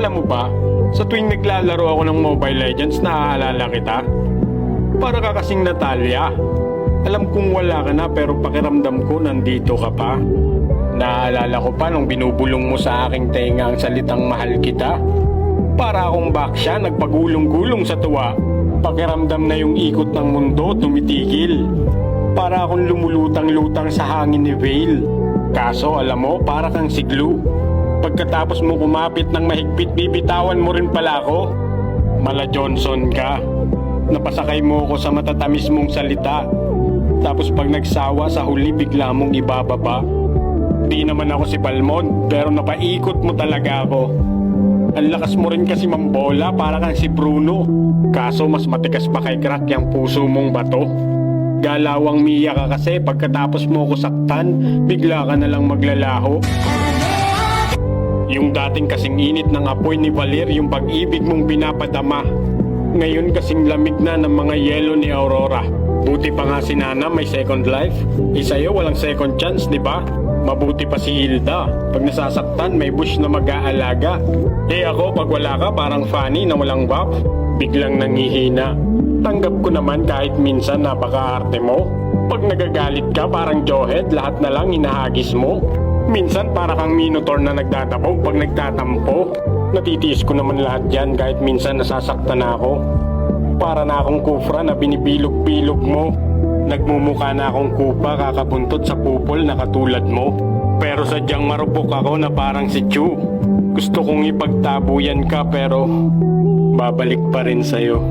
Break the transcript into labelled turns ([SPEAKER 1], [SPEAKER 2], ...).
[SPEAKER 1] Alam mo ba, sa tuwing naglalaro ako ng Mobile Legends, naaalala kita. Para ka kasing Natalia. Alam kong wala ka na pero pakiramdam ko nandito ka pa. Naaalala ko pa nung binubulong mo sa aking tenga ang salitang mahal kita. Para akong baksya nagpagulong-gulong sa tuwa. Pakiramdam na yung ikot ng mundo tumitigil. Para akong lumulutang-lutang sa hangin ni Vale. Kaso alam mo, para kang siglu. Pagkatapos mo kumapit ng mahigpit, bibitawan mo rin pala ako. Mala Johnson ka. Napasakay mo ako sa matatamis mong salita. Tapos pag nagsawa sa huli, bigla mong ibababa. Di naman ako si Balmond, pero napaikot mo talaga ako. Ang lakas mo rin kasi mambola, para kang si Bruno. Kaso mas matigas pa kay Crack yung puso mong bato. Galawang Mia ka kasi, pagkatapos mo ko saktan, bigla ka na lang maglalaho. Yung dating kasing init ng apoy ni Valer, yung pag-ibig mong binapadama. Ngayon kasing lamig na ng mga yelo ni Aurora. Buti pa nga si Nana may second life. Sa'yo walang second chance, di ba? Mabuti pa si Hilda. Pag nasasaktan, may bush na mag-aalaga. Ako, pag wala ka, parang Fanny na walang buff. Biglang nangihina. Tanggap ko naman kahit minsan napaka-arte mo. Pag nagagalit ka, parang Johead, lahat na lang hinahagis mo. Minsan para kang Minotaur na nagdadabog pag nagtatampo. Natitiis ko naman lahat yan kahit minsan nasasaktan ako. Para na akong kufra na binibilog-bilog mo. Nagmumukha na akong kupa kakabuntot sa pupol na katulad mo. Pero sadyang marupok ako na parang si Chu. Gusto kong ipagtabuyan ka pero babalik pa rin sa'yo.